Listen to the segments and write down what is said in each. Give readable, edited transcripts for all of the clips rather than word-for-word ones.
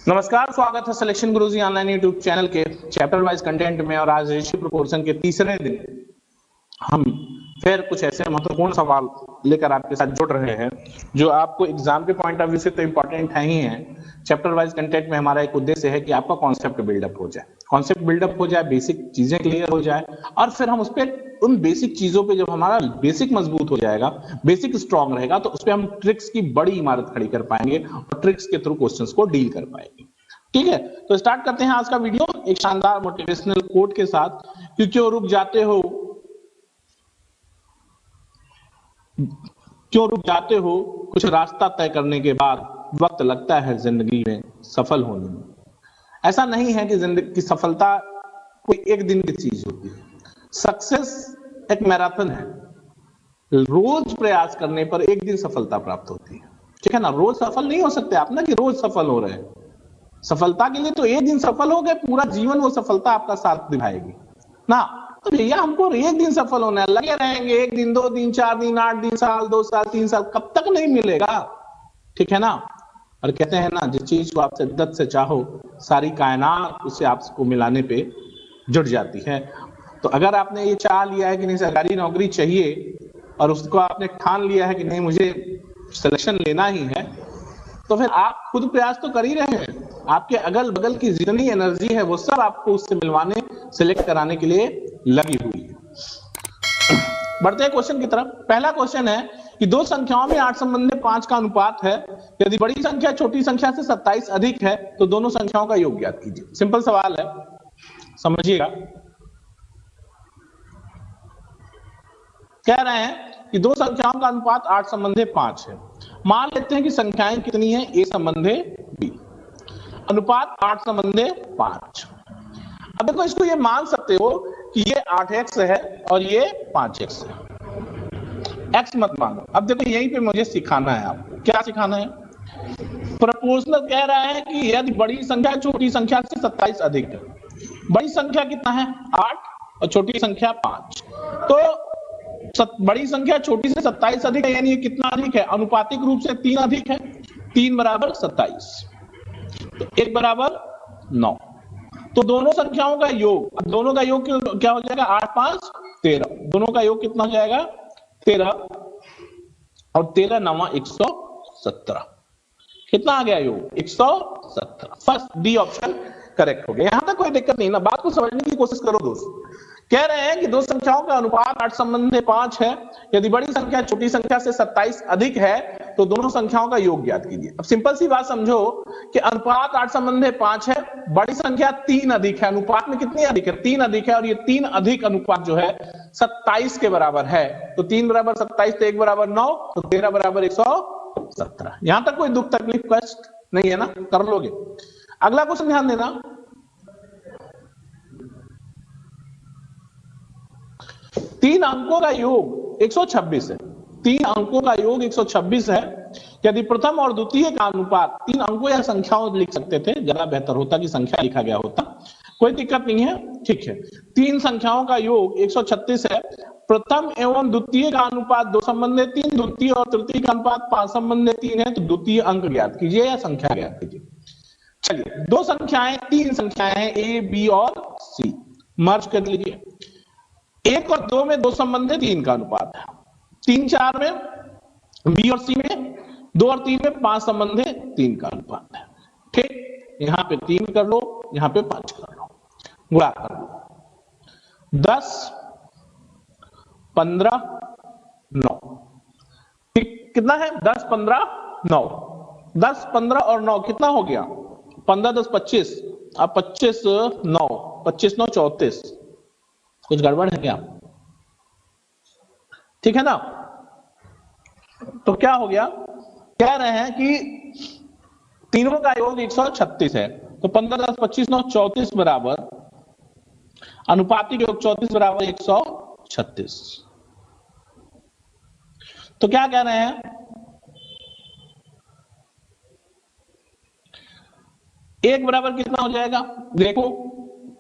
नमस्कार, स्वागत है सिलेक्शन गुरुजी ऑनलाइन यूट्यूब चैनल के चैप्टर वाइज कंटेंट में। और आज रेशियो प्रोपोर्शन के तीसरे दिन हम फिर कुछ ऐसे महत्वपूर्ण सवाल लेकर आपके साथ जुड़ रहे हैं जो आपको एग्जाम के पॉइंट ऑफ व्यू से तो इंपॉर्टेंट है ही है। चैप्टर वाइज कंटेंट में हमारा एक उद्देश्य है कि आपका कॉन्सेप्ट बिल्डअप हो जाए, बेसिक चीजें क्लियर हो जाए, और फिर हम उस पर उन बेसिक चीजों पे जब हमारा बेसिक मजबूत हो जाएगा, बेसिक स्ट्रांग रहेगा, तो उस पर हम ट्रिक्स की बड़ी इमारत खड़ी कर पाएंगे और ट्रिक्स के थ्रू क्वेश्चंस को डील कर पाएंगे। ठीक है, तो स्टार्ट करते हैं आज का वीडियो एक शानदार मोटिवेशनल कोट के साथ। क्यों रुक जाते हो, कुछ रास्ता तय करने के बाद वक्त लगता है जिंदगी में सफल होने में। ऐसा नहीं है कि जिंदगी की सफलता कोई एक दिन की चीज होती है। सक्सेस एक मैराथन है, रोज प्रयास करने पर एक दिन सफलता प्राप्त होती है। ठीक है ना, रोज सफल नहीं हो सकते आप ना कि रोज सफल हो रहे हैं। सफलता के लिए तो एक दिन सफल हो गए, पूरा जीवन वो सफलता आपका साथ निभाएगी ना। तो भैया हमको एक दिन सफल होना है, लगे रहेंगे 1 दिन 2 दिन 4 दिन 8 दिन साल 2 साल 3 साल, कब तक नहीं मिलेगा। ठीक है ना। और कहते हैं ना, जिस चीज को आप शिद्दत से चाहो सारी कायनात उसे आपको मिलाने पे जुट जाती है। तो अगर आपने ये चाह लिया है कि नहीं सरकारी नौकरी चाहिए और उसको आपने ठान लिया है कि नहीं मुझे सिलेक्शन लेना ही है, तो फिर आप खुद प्रयास तो कर ही रहे हैं। आपके अगल बगल की जितनी एनर्जी है वो सब आपको उससे मिलवाने, सिलेक्ट कराने के लिए लगी हुई है। बढ़ते हैं क्वेश्चन की तरफ। पहला क्वेश्चन है कि दो संख्याओं में 8 संबंधी 5 का अनुपात है। यदि बड़ी संख्या छोटी संख्या से 27 अधिक है तो दोनों संख्याओं का योग ज्ञात कीजिए। सिंपल सवाल है, समझिएगा। कह रहे हैं कि दो संख्याओं का अनुपात 8 संबंधी 5 है। मान लेते हैं कि संख्याएं कितनी है, a संबंधी b, अनुपात 8 संबंधी 5। अब देखो, इसको ये मान सकते हो कि ये 8x है और ये 5x है। x मत मानो। अब देखो, यहीं पे मुझे सिखाना है आपको। क्या सिखाना है? प्रोपोर्शनल कह रहा है कि यदि बड़ी संख्या छोटी संख्या से 27 अधिक है। बड़ी संख्या कितना है? 8 और छोटी संख्या 5। तो बड़ी संख्या छोटी से 27 अधिक है, यानी ये कितना अधिक है? अनुपातिक रूप से 3 अधिक है। 3 बराबर 27, तो 1 बराबर 9। तो दोनों संख्याओं का योग, दोनों का योग क्या हो जाएगा? 8 5 13। दोनों का योग कितना हो जाएगा? 13 और 13 9 117। कितना आ गया योग? 117। फर्स्ट डी ऑप्शन करेक्ट हो गया। यहां तक कोई दिक्कत नहीं ना, बात को समझने की कोशिश करो दोस्त। कह रहे हैं कि दो संख्याओं का अनुपात 8 संबंधी 5 है। यदि बड़ी संख्या छोटी संख्या से 27 अधिक है तो दोनों संख्याओं का योग ज्ञात कीजिए। अब सिंपल सी बात समझो कि अनुपात 8 संबंधी 5 है, बड़ी संख्या 3 अधिक है। अनुपात में कितनी अधिक है? 3 अधिक है, और ये 3 अधिक अनुपात जो है 27 के बराबर है। तो 3 बराबर 27, तो 1 बराबर 9, तो 13 बराबर 117। यहां तक कोई दुख तकलीफ कष्ट नहीं है ना, कर लोगे। अगला क्वेश्चन ध्यान देना। 3 अंकों का योग 126 है। 3 अंकों का योग 126 है। यदि प्रथम और द्वितीय का अनुपात, 3 अंकों या संख्याओं लिख सकते थे, ज्यादा बेहतर होता कि संख्या लिखा गया होता, कोई दिक्कत नहीं है। ठीक है, 3 संख्याओं का योग 136 है। प्रथम एवं द्वितीय का अनुपात 2 संबंधी 3, द्वितीय और तृतीय का अनुपात 5 संबंधी 3 है। तो द्वितीय अंक ज्ञात कीजिए या संख्या ज्ञात कीजिए। चलिए, दो संख्याएं, 3 संख्याएं हैं a, b और c, मर्ज कर लीजिए। 1 और 2 में 2 संबंधी 3 का अनुपात है। 3 4 में b और c में 2 और 3 में 5 संबंधी 3 का अनुपात है। ठीक, यहां पे 3 कर लो, यहां पे 5 कर लो, गुणा कर लो। 10 15 9। ठीक, कितना है? 10 15 9। 10 15 और 9 कितना हो गया? 15 10 25। अब 25 9, 25 9 34। कुछ गड़बड़ है क्या? ठीक है ना। तो क्या हो गया? कह रहे हैं कि तीनों का योग 136 है। तो 15 10 25 9 34 बराबर, अनुपातिक योग 34 बराबर 136। तो क्या कह रहे हैं? 1 बराबर कितना हो जाएगा? देखो,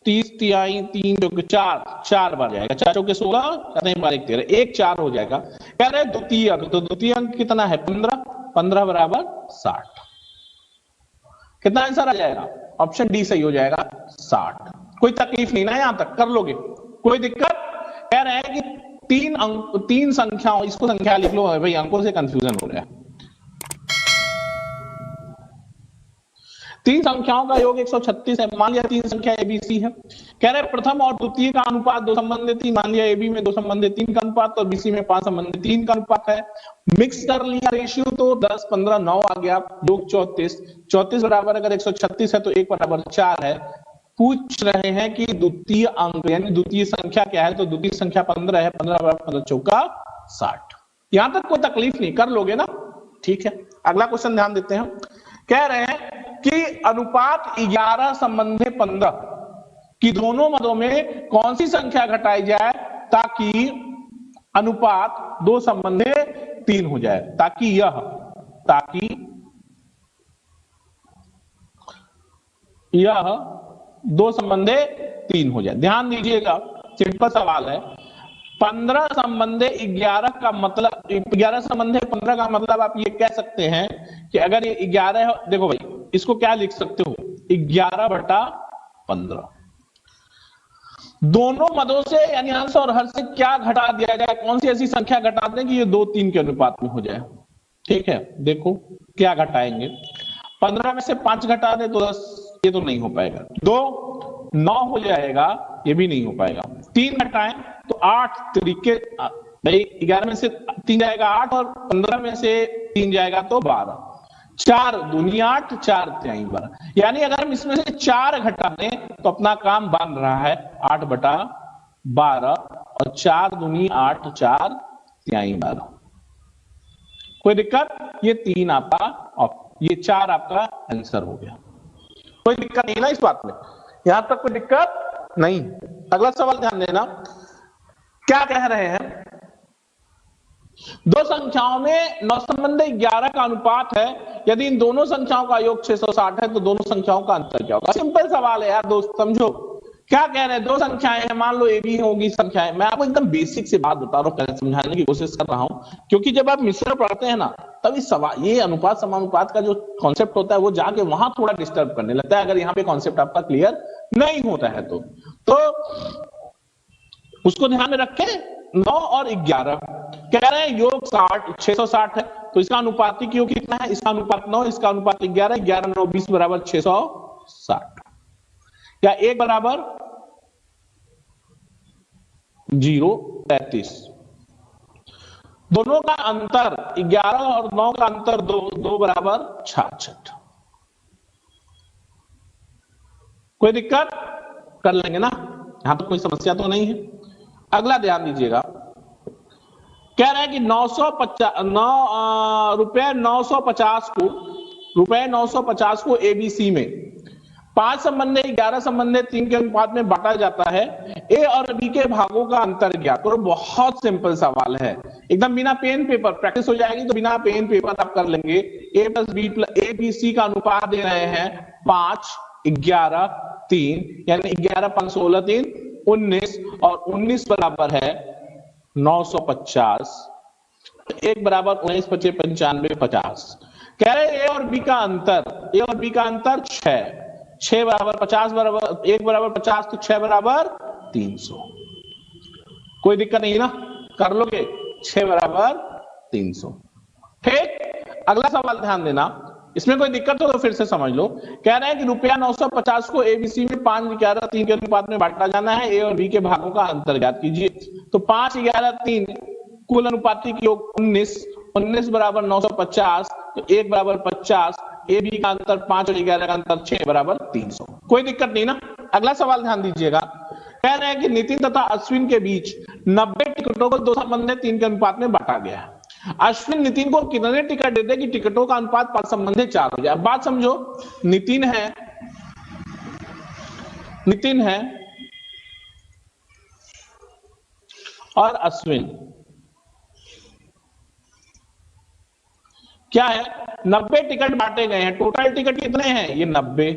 30 तिहाई 3 जो 4 बार जाएगा। 4 चौके 16, 13 1 4 हो जाएगा। कह रहे हैं द्वितीय अंक, तो द्वितीय अंक कितना है? 15। 15 बराबर 60। कितना आंसर आ जाएगा? ऑप्शन डी सही हो जाएगा, 60। कोई तकलीफ नहीं ना, यहां तक कर लोगे, कोई दिक्कत? कह रहे हैं कि तीन संख्याओं, इसको संख्या लिख लो भाई, अंकों से कंफ्यूजन हो रहा है। तीन संख्याओं का योग 136 है। मान लिया तीन संख्या एबीसी है। कह रहे प्रथम और द्वितीय का अनुपात 2 संबंधित 3। मान लिया एबी में 2 संबंधित 3 का अनुपात और बीसी में 5 संबंधित 3 का अनुपात है। मिक्स कर लिया रेशियो तो 10 15 9 आ गया, योग 34। 34 बराबर अगर 136 है तो 1 बराबर 4 है। पूछ रहे हैं कि द्वितीय अंक यानी द्वितीय संख्या क्या है, तो द्वितीय संख्या 15 है। 15 बराबर 15 चौका 60। यहां तक कोई तकलीफ नहीं, कर लोगे ना? ठीक है, अगला क्वेश्चन ध्यान देते हैं। कह रहे हैं कि अनुपात 11 संबंधे 15 की दोनों मदों में कौन सी संख्या घटाई जाए ताकि अनुपात 2 संबंधे 3 हो जाए, ताकि यह 2 संबंधे 3 हो जाए। ध्यान दीजिएगा, सिंपल सवाल है। 15 संबंधे 11 का मतलब, 11 संबंधे 15 का मतलब आप ये कह सकते हैं कि अगर ये 11 है, देखो भाई इसको क्या लिख सकते हो, 11/15। दोनों मदों से यानी अंश और हर से क्या घटा दिया जाए, कौन सी ऐसी संख्या घटा दें कि ये 2 3 के अनुपात में हो जाए। ठीक है, देखो क्या घटाएंगे। 15 में से 5 घटा दे तो 10, ये तो नहीं हो पाएगा। 2 9 हो जाएगा, ये भी नहीं हो पाएगा। 3 घटाएं तो 8 तरीके, भाई 11 में से 3 जाएगा 8 और 15 में से 3 जाएगा तो 12। 4 दूनी 8, 4 तिहाई 12। यानी अगर हम इसमें से 4 घटा दें तो अपना काम बन रहा है 8/12 और 4 दूनी 8, 4 तिहाई 12। कोई दिक्कत? ये 3 आपका, ये 4 आपका आंसर हो गया। कोई दिक्कत नहीं ना इस बात में, यहां तक कोई दिक्कत नहीं। अगला सवाल ध्यान देना, क्या कह रहे हैं? दो संख्याओं में 9 संबंधी 11 का अनुपात है। यदि इन दोनों संख्याओं का योग 660 है तो दोनों संख्याओं का अंतर क्या होगा? सिंपल सवाल है यार दोस्त, समझो क्या कह रहे हैं। दो संख्याएं हैं, मान लो ए बी होगी संख्याएं। मैं आपको एकदम बेसिक से बात बता रहा हूं, समझाने की कोशिश कर रहा हूं, क्योंकि जब आप मिश्रण पढ़ते हैं ना तब इस सवाल, ये अनुपात समानुपात का जो कॉन्सेप्ट होता है वो जाके वहां थोड़ा डिस्टर्ब करने लगता है, अगर यहाँ पे कॉन्सेप्ट आपका क्लियर नहीं होता है तो उसको ध्यान में रखें। 9 और 11 कह रहे हैं योग 660 है, तो इसका अनुपातिक योग कितना है? इसका अनुपात 9, इसका अनुपात 11, 11 9 20 बराबर 660, या 1 बराबर 0 35। दोनों का अंतर 11 और 9 का अंतर 2, 2 बराबर 66। कोई दिक्कत? कर लेंगे ना, यहां तो कोई समस्या तो नहीं है। अगला ध्यान दीजिएगा, कह रहे हैं कि 950 रुपए 950 को एबीसी में 5 संबंधे 11 संबंधे 3 के अनुपात में बांटा जाता है। ए और बी के भागों का अंतर ज्ञात करो। बहुत सिंपल सवाल है, एकदम बिना पेन पेपर, प्रैक्टिस हो जाएगी तो बिना पेन पेपर आप कर लेंगे। A plus B plus A B C का अनुपात दे रहे हैं 5 11 3, यानी 11 5 16 3 19, और 19 बराबर है 950। 1 बराबर 19 25 95 50। कह रहे ए और बी का अंतर 6 बराबर 50 बराबर 1 बराबर 50 तो 6 बराबर 300। कोई दिक्कत नहीं ना, कर लोगे? 6 बराबर 300। ठीक, अगला सवाल ध्यान देना, इसमें कोई दिक्कत हो तो फिर से समझ लो। कह रहे हैं कि रुपया 950 को एबीसी में 5 11 3 के अनुपात में बांटा जाना है। ए और बी के भागों का अंतर ज्ञात कीजिए। तो 5 11 3 कुल अनुपातिक योग 19, 19 बराबर 950, तो 1 बराबर 50, ए बी का अंतर 5 और 11 का अंतर 6 बराबर 300। कोई दिक्कत नहीं ना। अगला सवाल ध्यान दीजिएगा, कह रहे हैं कि नितिन तथा अश्विन के बीच 90 टिकटों को 2 संबंधित 3 के अनुपात में बांटा गया है। अश्विन नितिन को कितने टिकट देते कि टिकटों का अनुपात 5 संबंधित 4 हो जाए? बात समझो, नितिन है और अश्विन क्या है, 90 टिकट बांटे गए हैं। टोटल टिकट कितने हैं? ये 90।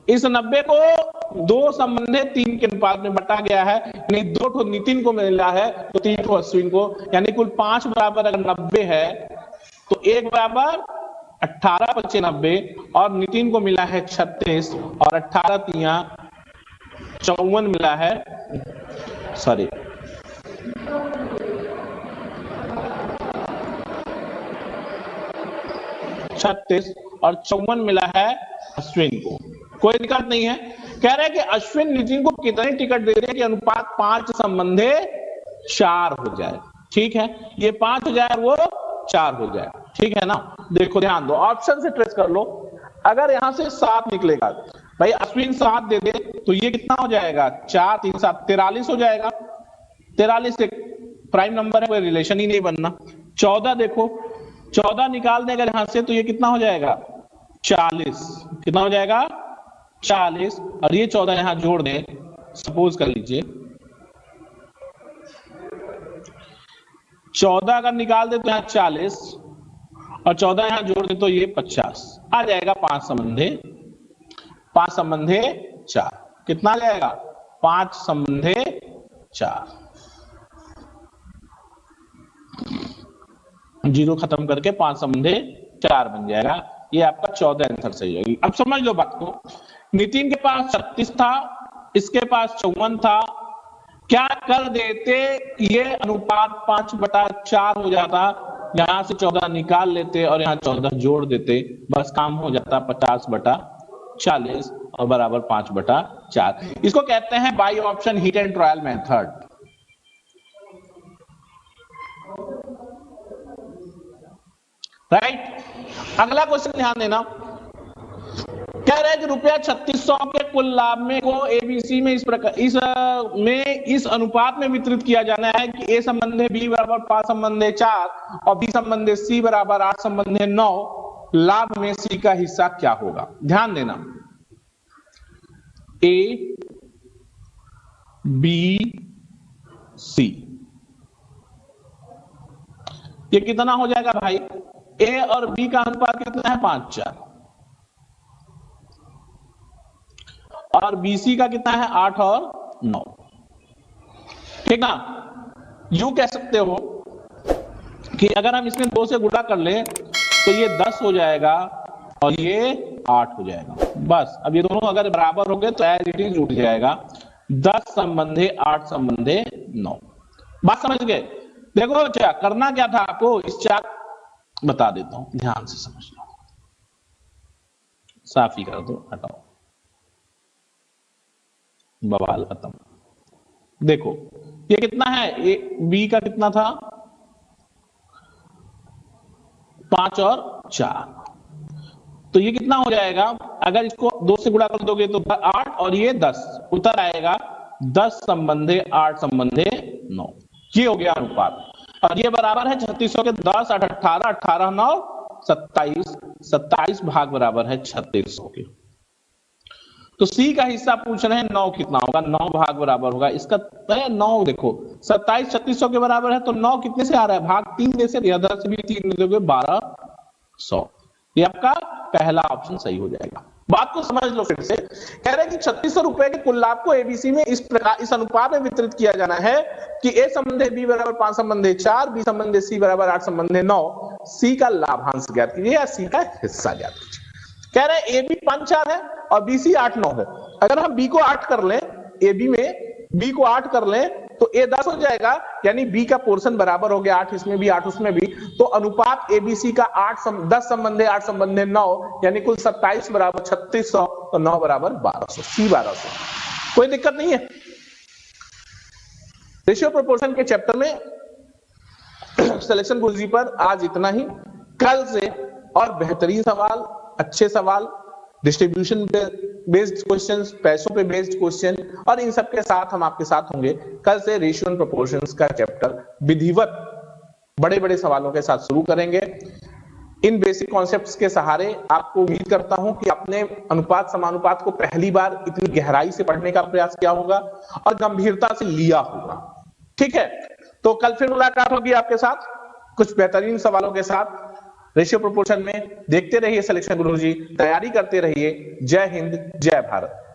इस 90 को 2 संबंधित 3 के अनुपात में बांटा गया है, यानी 2 ठो नितिन को मिला है तो 3 ठो अश्विन को, यानी कुल 5 बराबर अगर 90 है तो 1 बराबर 18 पच्चे 90 और नितिन को मिला है 36 और 18 तिया 54 मिला है, सॉरी 36 और 54 मिला है अश्विन को। कोई दिक्कत नहीं है। कह रहे हैं कि अश्विन नितिन को कितने टिकट दे रहे हैं कि अनुपात 5 संबंधे 4 हो जाए। ठीक है, ये 5 हो जाए और वो 4 हो जाए। ठीक है ना, देखो ध्यान दो, ऑप्शन से ट्रेस कर लो। अगर यहां से 7 निकलेगा, भाई अश्विन 7 दे दे तो ये कितना हो जाएगा, 4 3 7 43 हो जाएगा। 43 एक प्राइम नंबर है, कोई रिलेशन ही नहीं बनना। 14 देखो, 14 निकाल देगा यहां से तो ये कितना हो जाएगा, 40। कितना हो जाएगा, 40। और ये 14 यहां जोड़ दें, सपोज कर लीजिए 14 अगर निकाल दे तो यहां 40 और 14 यहां जोड़ दे तो ये 50 आ जाएगा। 5 संबंधे 4 कितना आ जाएगा, 5 संबंधे 4। जीरो खत्म करके 5 संबंधे 4 बन जाएगा। ये आपका 14 आंसर सही होगी। अब समझ लो बात को, नितिन के पास 36 था, इसके पास 54 था। क्या कर देते, ये अनुपात 5/4 हो जाता, यहां से 14 निकाल लेते और यहां 14 जोड़ देते, बस काम हो जाता 50/40 और बराबर 5/4। इसको कहते हैं by option hit and trial method. Right. अगला क्वेश्चन ध्यान देना, कह रहे हैं कि रुपया 3600 के कुल लाभ में को एबीसी में इस प्रकार इस अनुपात में वितरित किया जाना है कि ए संबंधे बी बराबर 5 संबंधे 4 और बी संबंधे सी बराबर 8 संबंधे 9। लाभ में सी का हिस्सा क्या होगा। ध्यान देना, ए बी सी ये कितना हो जाएगा भाई, ए और बी का अनुपात कितना है, 5/4 और बीसी का कितना है, 8 और 9। ठीक ना, यूं कह सकते हो कि अगर हम इसमें 2 से गुणा कर ले तो ये 10 हो जाएगा और ये 8 हो जाएगा। बस अब ये दोनों अगर बराबर हो गए तो एज इट इज उठ जाएगा 10 संबंधे 8 संबंधे 9। बात समझ गए। देखो क्या करना क्या था आपको, इस चार्ट बता देता हूं, ध्यान से समझ लो। साफ ही कर दो, हटाओ, बवाल खत्म। देखो ये कितना है, ए बी का कितना था, 5 और 4, तो ये कितना हो जाएगा, अगर इसको 2 से गुणा कर दोगे तो 8 और ये 10 उत्तर आएगा 10 संबंधे 8 संबंधे 9। ये हो गया अनुपात और ये बराबर है 3600 के 10 8 18 18 9 27 27 भाग बराबर है 3600 के। तो सी का हिस्सा पूछ रहे हैं 9 कितना होगा, 9 भाग बराबर होगा इसका 9। देखो 27 3600 के बराबर है तो 9 कितने से आ रहा है, भाग 3 में से, इधर से भी 3 में दोगे 1200। ये आपका पहला ऑप्शन सही हो जाएगा। बात को समझ लो फिर से, कह रहे हैं कि 3600 रुपए के कुल लाभ को एबीसी में इस प्रकार इस अनुपात में वितरित किया जाना है कि ए संबंधे बी बराबर 5 संबंधे 4, बी संबंधे सी बराबर 8 संबंधे 9। सी का लाभांश ज्ञात कीजिए या सी का हिस्सा ज्ञात कीजिए। कह रहे हैं ए बी 5 4 है और बी सी 8 9 है। अगर हम बी को 8 कर लें, ए बी में बी को 8 कर लें तो ए 10 हो जाएगा, यानी बी का पोर्शन बराबर हो गया 8 इसमें भी 8 उसमें भी। तो अनुपात एबीसी का 10 संबंधे 8 संबंधे 9, यानी कुल 27 बराबर 3600 तो 9 बराबर 1200, सी 1200। कोई दिक्कत नहीं है। रेशियो प्रोपोर्शन के चैप्टर में सिलेक्शन गुरुजी पर आज इतना ही। कल से और बेहतरीन सवाल, अच्छे सवाल, डिस्ट्रीब्यूशन बेस्ड क्वेश्चंस, पैसों पे बेस्ड क्वेश्चन और इन सब के साथ हम आपके साथ होंगे। कल से रेशियो एंड प्रोपोर्शंस का चैप्टर विधिवत बड़े बड़े सवालों के साथ शुरू करेंगे। इन बेसिक कॉन्सेप्ट्स के सहारे आपको उम्मीद करता हूं कि अपने अनुपात समानुपात को पहली बार इतनी गहराई से पढ़ने का प्रयास किया होगा और गंभीरता से लिया होगा। ठीक है, तो कल फिर मुलाकात होगी आपके साथ कुछ बेहतरीन सवालों के साथ रेशियो प्रोपोर्शन में। देखते रहिए सिलेक्शन गुरुजी, तैयारी करते रहिए। जय हिंद, जय भारत।